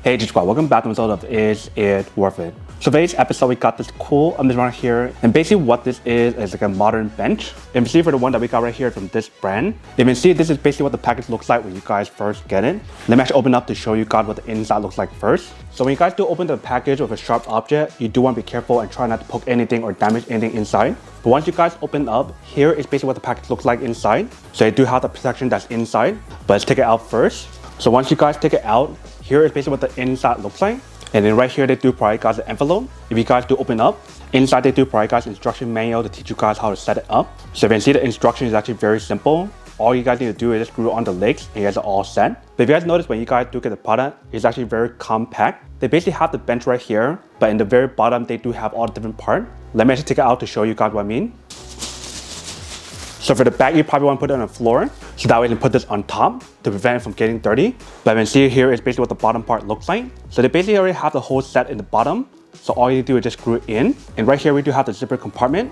Hey G-Squad, welcome back to the episode of Is It Worth It? So today's episode we got this cool right here, and basically what this is like a modern bench. And see for the one that we got right here from this brand, you can see this is basically what the package looks like when you guys first get it. Let me actually open up to show you guys what the inside looks like first. So when you guys do open the package with a sharp object, you do want to be careful and try not to poke anything or damage anything inside. But once you guys open up, here is basically what the package looks like inside. So you do have the protection that's inside, but let's take it out first. So once you guys take it out, here is basically what the inside looks like. And then right here, they do provide guys an envelope. If you guys do open up, inside they do provide guys an instruction manual to teach you guys how to set it up. So you can see the instruction is actually very simple. All you guys need to do is just screw on the legs and you guys are all set. But if you guys notice when you guys do get the product, it's actually very compact. They basically have the bench right here, but in the very bottom, they do have all the different parts. Let me actually take it out to show you guys what I mean. So for the back, you probably want to put it on the floor, so that way you can put this on top to prevent it from getting dirty. But you can see here is basically what the bottom part looks like. So they basically already have the whole set in the bottom. So all you do is just screw it in. And right here, we do have the zipper compartment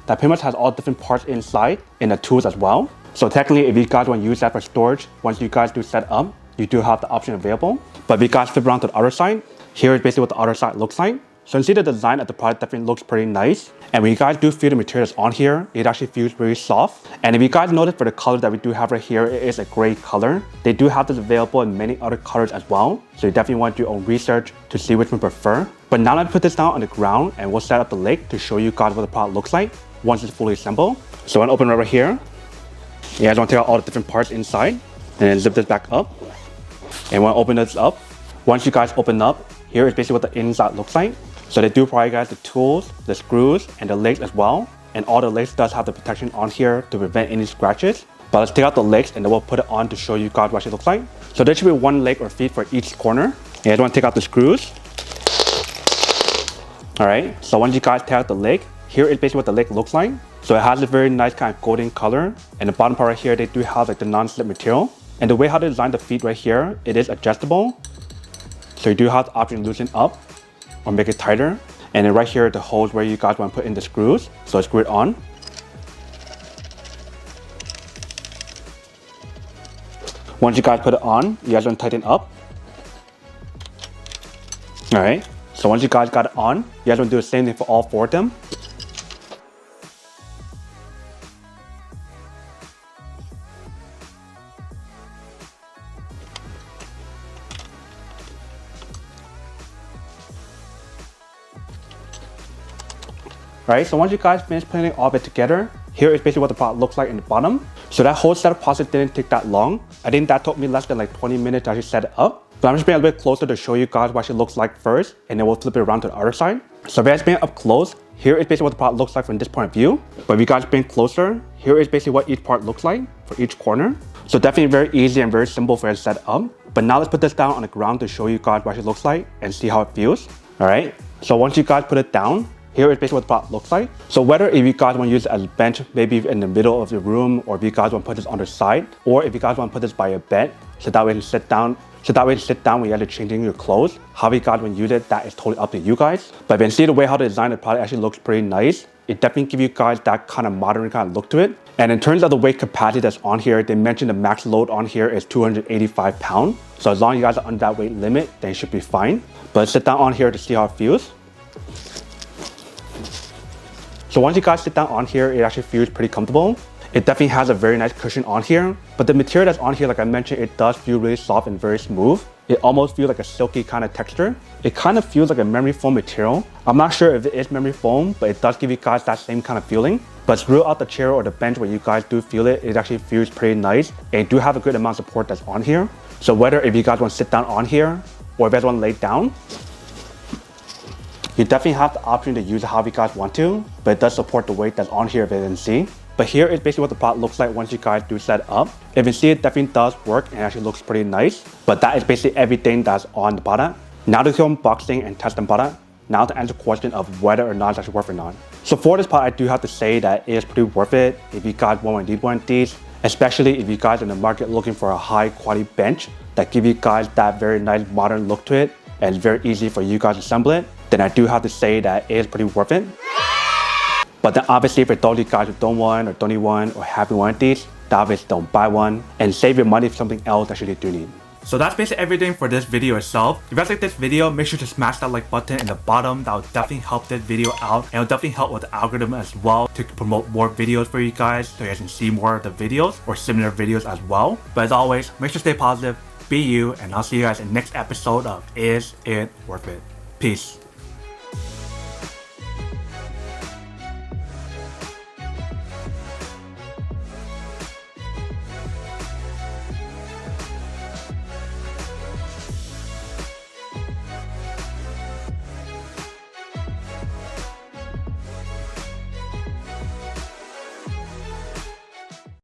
that pretty much has all different parts inside and the tools as well. So technically, if you guys want to use that for storage, once you guys do set up, you do have the option available. But if you guys flip around to the other side, here is basically what the other side looks like. So you see the design of the product definitely looks pretty nice. And when you guys do feel the materials on here, it actually feels very soft. And if you guys notice for the color that we do have right here, it is a gray color. They do have this available in many other colors as well. So you definitely want to do your own research to see which one you prefer. But now let's put this down on the ground and we'll set up the leg to show you guys what the product looks like once it's fully assembled. So I'm gonna open it right here. You guys want to take out all the different parts inside and then zip this back up. And when I open this up, once you guys open up, here is basically what the inside looks like. So they do provide guys the tools, the screws, and the legs as well. And all the legs does have the protection on here to prevent any scratches. But let's take out the legs and then we'll put it on to show you guys what it looks like. So there should be one leg or feet for each corner. And you want to take out the screws. All right, so once you guys take out the leg, here is basically what the leg looks like. So it has a very nice kind of golden color. And the bottom part right here, they do have like the non-slip material. And the way how they design the feet right here, it is adjustable. So you do have the option to loosen up or make it tighter. And then right here, the holes where you guys want to put in the screws. So screw it on. Once you guys put it on, you guys want to tighten up. All right, so once you guys got it on, you guys want to do the same thing for all four of them. Right, so once you guys finish putting it all of it together, here is basically what the product looks like in the bottom. So that whole setup process didn't take that long. I think that took me less than like 20 minutes to actually set it up. But I'm just being a little bit closer to show you guys what it looks like first, and then we'll flip it around to the other side. So if you guys bring it up close, here is basically what the product looks like from this point of view. But if you guys bring closer, here is basically what each part looks like for each corner. So definitely very easy and very simple for it to set up. But now let's put this down on the ground to show you guys what it looks like and see how it feels. All right, so once you guys put it down, here is basically what the product looks like. So whether if you guys want to use it as a bench, maybe in the middle of the room, or if you guys want to put this on the side, or if you guys want to put this by your bed, so that way you can sit down. So that way you sit down when you're changing your clothes. How you guys want to use it, that is totally up to you guys. But if you can see the way how they design the product actually looks pretty nice. It definitely gives you guys that kind of modern kind of look to it. And in terms of the weight capacity that's on here, they mentioned the max load on here is 285 pounds. So as long as you guys are under that weight limit, then you should be fine. But let's sit down on here to see how it feels. So once you guys sit down on here, it actually feels pretty comfortable. It definitely has a very nice cushion on here, but the material that's on here, like I mentioned, it does feel really soft and very smooth. It almost feels like a silky kind of texture. It kind of feels like a memory foam material. I'm not sure if it is memory foam, but it does give you guys that same kind of feeling. But throughout the chair or the bench where you guys do feel it, it actually feels pretty nice. And it do have a good amount of support that's on here. So whether if you guys want to sit down on here, or if you guys want to lay down, you definitely have the option to use it how you guys want to, but it does support the weight that's on here if you didn't see. But here is basically what the product looks like once you guys do set it up. If you see, it definitely does work and actually looks pretty nice. But that is basically everything that's on the product. Now to do unboxing and test the product. Now to answer the question of whether or not it's actually worth it or not. So for this product, I do have to say that it is pretty worth it if you guys want to need one of these, especially if you guys are in the market looking for a high quality bench that give you guys that very nice modern look to it and it's very easy for you guys to assemble it. Then I do have to say that it is pretty worth it. But then obviously for those of you guys who don't want or don't need one or have one of these, obviously don't buy one and save your money for something else that you do need. So that's basically everything for this video itself. If you guys like this video, make sure to smash that like button in the bottom. That will definitely help this video out, and it'll definitely help with the algorithm as well to promote more videos for you guys, so you guys can see more of the videos or similar videos as well. But as always, make sure to stay positive, be you, and I'll see you guys in the next episode of Is It Worth It? Peace.